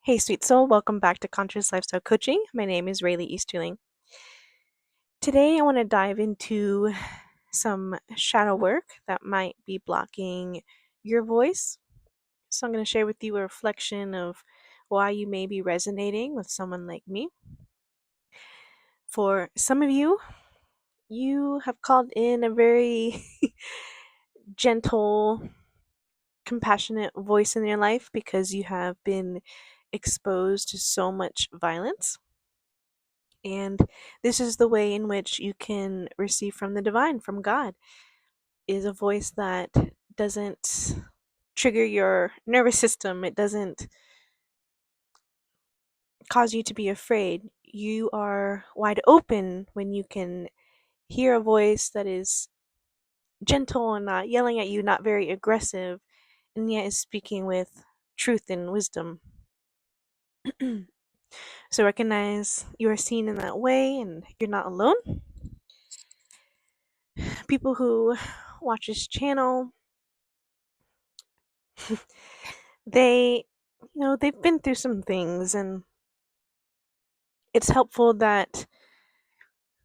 Hey, sweet soul, welcome back to Conscious Lifestyle Coaching. My name is Raileigh Easterling. Today, I want to dive into some shadow work that might be blocking your voice. So, I'm going to share with you a reflection of why you may be resonating with someone like me. For some of you, you have called in a very gentle, compassionate voice in your life because you have been exposed to so much violence. And this is the way in which you can receive from the divine, from God, is a voice that doesn't trigger your nervous system. It doesn't cause you to be afraid. You are wide open when you can hear a voice that is gentle and not yelling at you, not very aggressive, and yet is speaking with truth and wisdom. So recognize you are seen in that way and you're not alone. People who watch this channel, they they've been through some things, and it's helpful that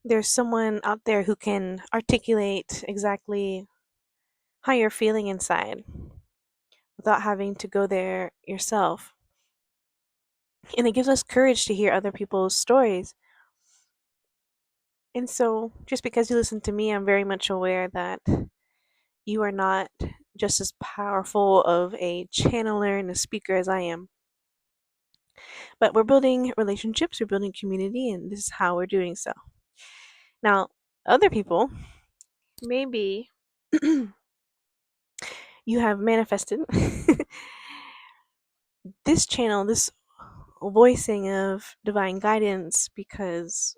there's someone out there who can articulate exactly how you're feeling inside without having to go there yourself. And it gives us courage to hear other people's stories. And so just because you listen to me, I'm very much aware that you are not just as powerful of a channeler and a speaker as I am. But we're building relationships, we're building community, and this is how we're doing so. Now, other people, maybe you have manifested this channel, this voicing of divine guidance, because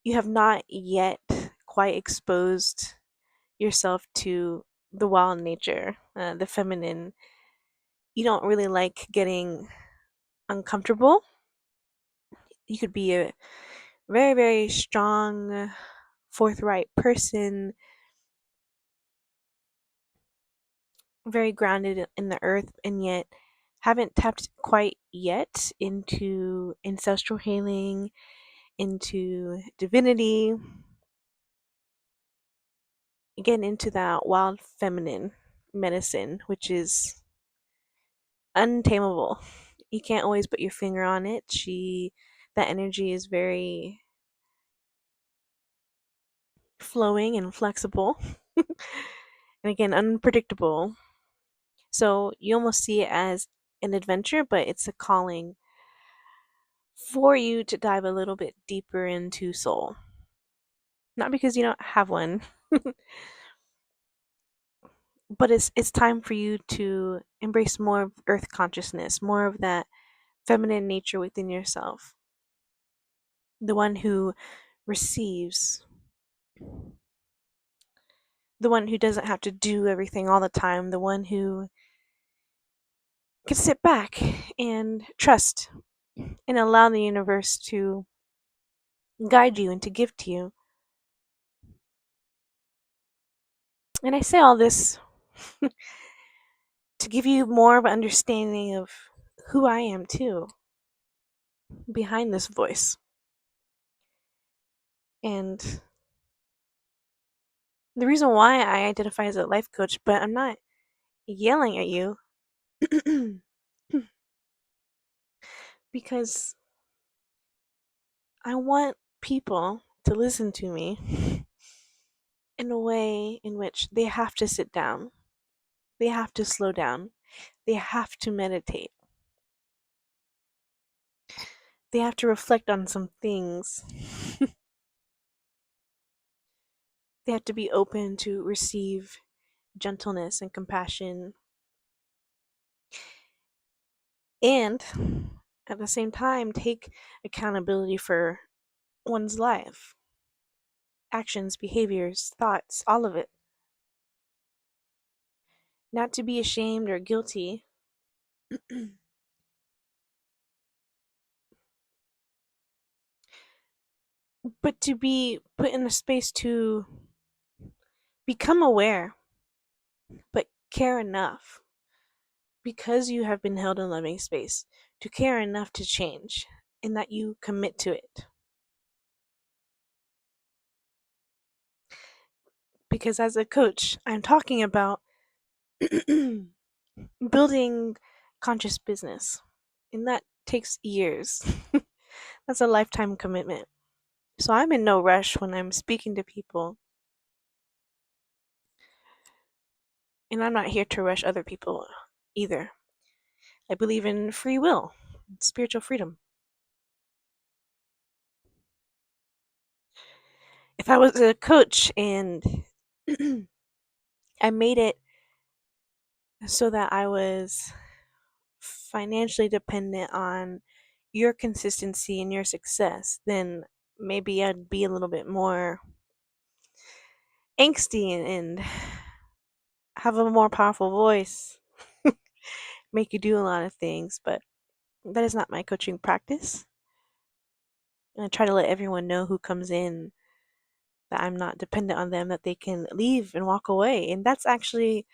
you have not yet quite exposed yourself to the wild nature, the feminine. You don't really like getting uncomfortable. You could be a very, very strong, forthright person, very grounded in the earth, and yet haven't tapped quite yet into ancestral healing, into divinity, again, into that wild feminine medicine, which is untamable. You can't always put your finger on it. That energy is very flowing and flexible, and again, unpredictable. So you almost see it as an adventure, but it's a calling for you to dive a little bit deeper into soul. Not because you don't have one, but it's time for you to embrace more of earth consciousness, more of that feminine nature within yourself. The one who receives, the one who doesn't have to do everything all the time, the one who can sit back and trust and allow the universe to guide you and to give to you. And I say all this to give you more of an understanding of who I am too, behind this voice. And the reason why I identify as a life coach, but I'm not yelling at you, because I want people to listen to me in a way in which they have to sit down, they have to slow down, they have to meditate, they have to reflect on some things. They have to be open to receive gentleness and compassion, and at the same time take accountability for one's life, actions, behaviors, thoughts, all of it. Not to be ashamed or guilty, but to be put in a space to become aware, but care enough. because you have been held in loving space, to care enough to change, and that you commit to it. Because as a coach, I'm talking about building conscious business, and that takes years. That's a lifetime commitment. So I'm in no rush when I'm speaking to people, and I'm not here to rush other people either. I believe in free will, spiritual freedom. If I was a coach and I made it so that I was financially dependent on your consistency and your success, then maybe I'd be a little bit more angsty and have a more powerful voice, make you do a lot of things. But that is not my coaching practice. And I try to let everyone know who comes in that I'm not dependent on them, that they can leave and walk away. And that's actually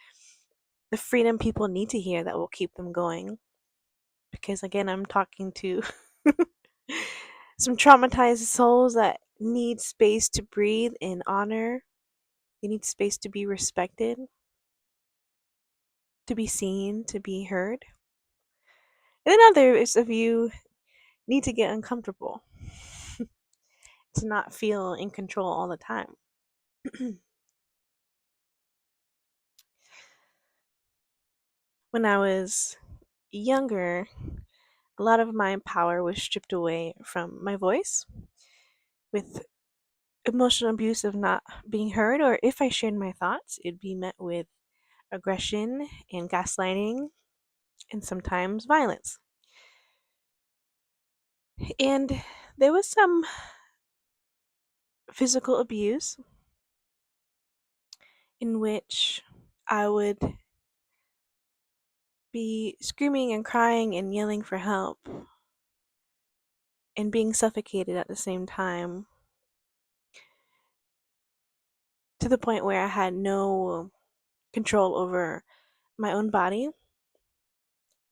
the freedom people need to hear that will keep them going. Because again, I'm talking to some traumatized souls that need space to breathe and honor. They need space to be respected, to be seen, to be heard. And then others of you need to get uncomfortable, to not feel in control all the time. When I was younger, a lot of my power was stripped away from my voice with emotional abuse of not being heard, or if I shared my thoughts, it'd be met with aggression and gaslighting and sometimes violence. And there was some physical abuse in which I would be screaming and crying and yelling for help and being suffocated at the same time, to the point where I had no control over my own body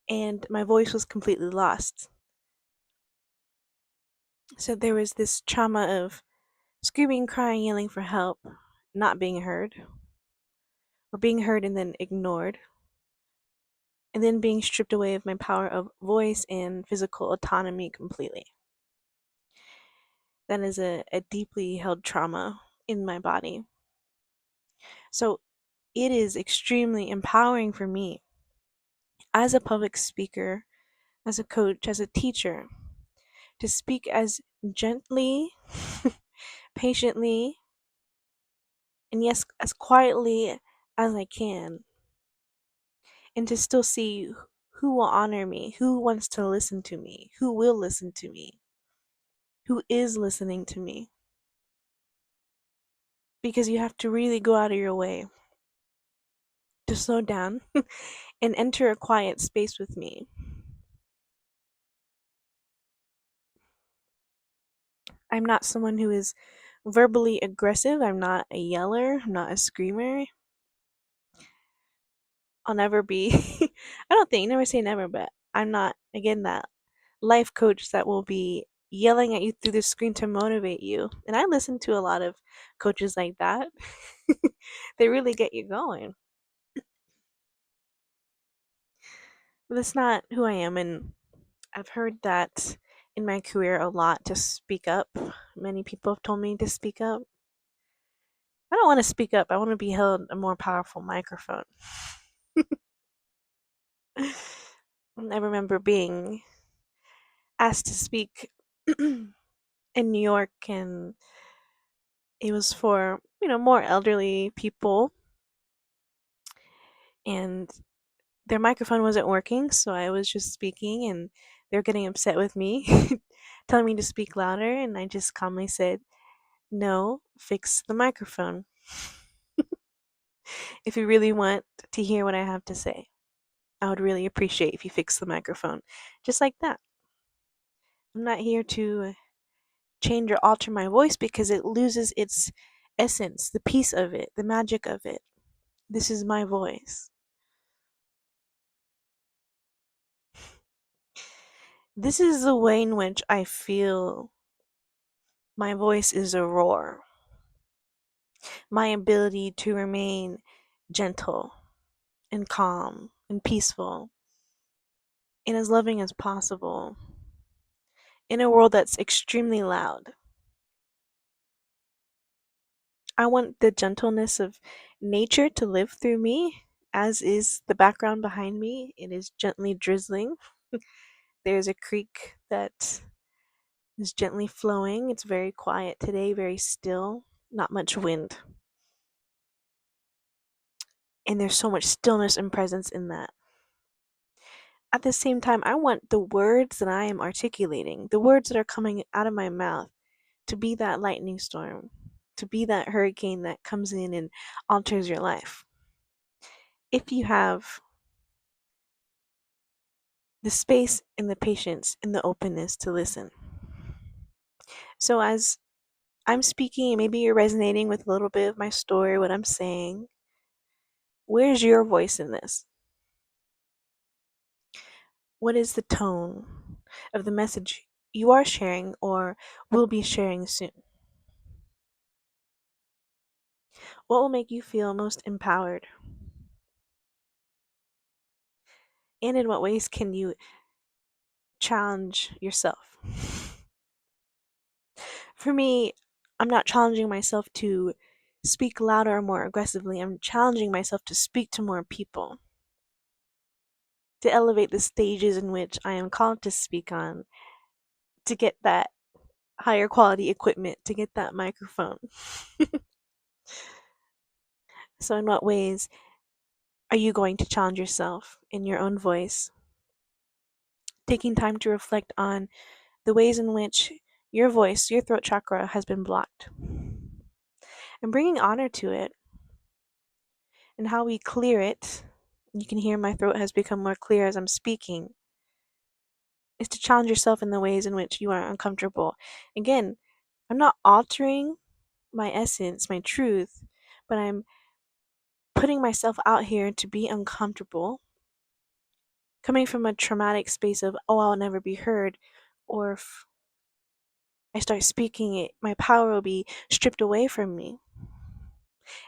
and my voice was completely lost. So there was this trauma of screaming, crying, yelling for help, not being heard, or being heard and then ignored, and then being stripped away of my power of voice and physical autonomy completely. That is a deeply held trauma in my body. So it is extremely empowering for me as a public speaker, as a coach, as a teacher, to speak as gently, patiently, and yes, as quietly as I can, and to still see who will honor me, who wants to listen to me, who will listen to me, who is listening to me. Because you have to really go out of your way to slow down and enter a quiet space with me. I'm not someone who is verbally aggressive. I'm not a yeller. I'm not a screamer. I'll never be, I don't think, never say never, but I'm not, again, that life coach that will be yelling at you through the screen to motivate you. And I listen to a lot of coaches like that. They really get you going. But that's not who I am. And I've heard that in my career a lot, to speak up. Many people have told me to speak up. I don't want to speak up. I want to be held a more powerful microphone. I remember being asked to speak in New York, and it was for, more elderly people, and their microphone wasn't working, so I was just speaking, and they're getting upset with me, telling me to speak louder, and I just calmly said, "No, fix the microphone if you really want to hear what I have to say. I would really appreciate if you fix the microphone." Just like that. I'm not here to change or alter my voice because it loses its essence, the piece of it, the magic of it. This is my voice. This is the way in which I feel my voice is a roar. My ability to remain gentle and calm and peaceful and as loving as possible in a world that's extremely loud. I want the gentleness of nature to live through me, as is the background behind me. It is gently drizzling. There's a creek that is gently flowing. It's very quiet today, very still, not much wind. And there's so much stillness and presence in that. At the same time, I want the words that I am articulating, the words that are coming out of my mouth, to be that lightning storm, to be that hurricane that comes in and alters your life. If you have the space and the patience and the openness to listen. So, as I'm speaking, and maybe you're resonating with a little bit of my story, what I'm saying, where's your voice in this? What is the tone of the message you are sharing or will be sharing soon? What will make you feel most empowered? And in what ways can you challenge yourself? For me, I'm not challenging myself to speak louder or more aggressively. I'm challenging myself to speak to more people, to elevate the stages in which I am called to speak on, to get that higher quality equipment, to get that microphone. So, in what ways are you going to challenge yourself in your own voice? Taking time to reflect on the ways in which your voice, your throat chakra, has been blocked, and bringing honor to it, and how we clear it. You can hear my throat has become more clear as I'm speaking. Is to challenge yourself in the ways in which you are uncomfortable. Again, I'm not altering my essence, my truth, but I'm putting myself out here to be uncomfortable, coming from a traumatic space of, oh, I'll never be heard, or if I start speaking it, my power will be stripped away from me.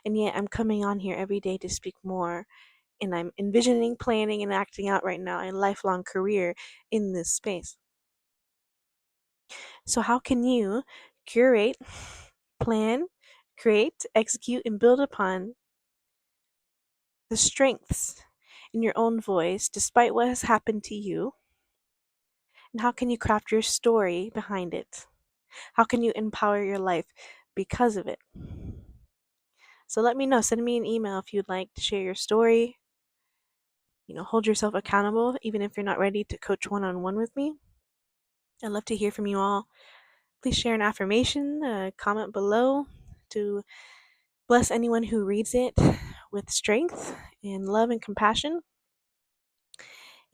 And yet I'm coming on here every day to speak more, and I'm envisioning, planning, and acting out right now a lifelong career in this space. So, how can you curate, plan, create, execute, and build upon the strengths in your own voice despite what has happened to you? And how can you craft your story behind it? How can you empower your life because of it? So let me know. Send me an email if you'd like to share your story. Hold yourself accountable, even if you're not ready to coach one-on-one with me. I'd love to hear from you all. Please share an affirmation, comment below to bless anyone who reads it with strength and love and compassion.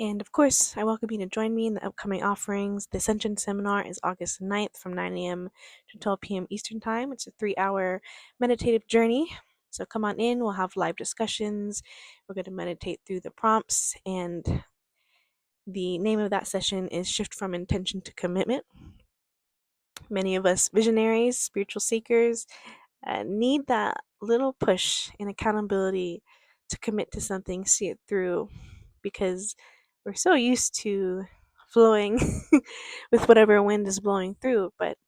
And of course, I welcome you to join me in the upcoming offerings. The Ascension Seminar is August 9th from 9 a.m. to 12 p.m. Eastern Time. It's a 3-hour meditative journey. So come on in, we'll have live discussions. We're going to meditate through the prompts, and the name of that session is Shift from Intention to Commitment. Many of us visionaries, spiritual seekers, need that little push and accountability to commit to something, see it through, because we're so used to flowing with whatever wind is blowing through. But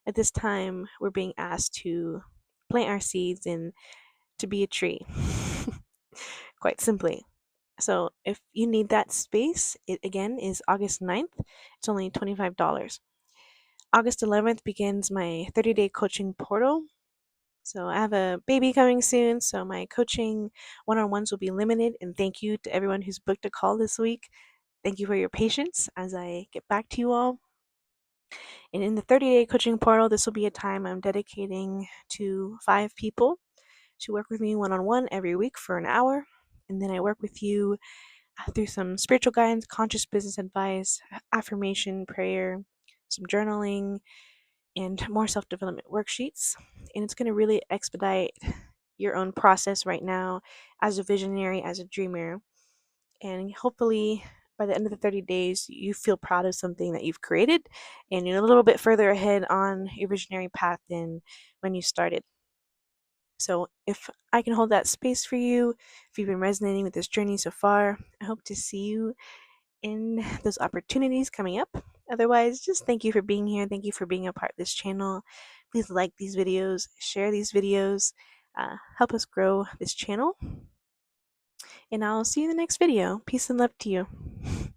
at this time, we're being asked to plant our seeds and to be a tree, quite simply. So if you need that space, it again is August 9th. It's only $25. August 11th begins my 30-day coaching portal. So I have a baby coming soon, so my coaching one-on-ones will be limited. And thank you to everyone who's booked a call this week. Thank you for your patience as I get back to you all. And in the 30-day coaching portal, this will be a time I'm dedicating to 5 people to work with me one-on-one every week for an hour. And then I work with you through some spiritual guidance, conscious business advice, affirmation, prayer, some journaling, and more self-development worksheets. And it's going to really expedite your own process right now as a visionary, as a dreamer, and hopefully by the end of the 30 days, you feel proud of something that you've created and you're a little bit further ahead on your visionary path than when you started. So, if I can hold that space for you, if you've been resonating with this journey so far, I hope to see you in those opportunities coming up. Otherwise, just thank you for being here. Thank you for being a part of this channel. Please like these videos, share these videos, help us grow this channel. And I'll see you in the next video. Peace and love to you.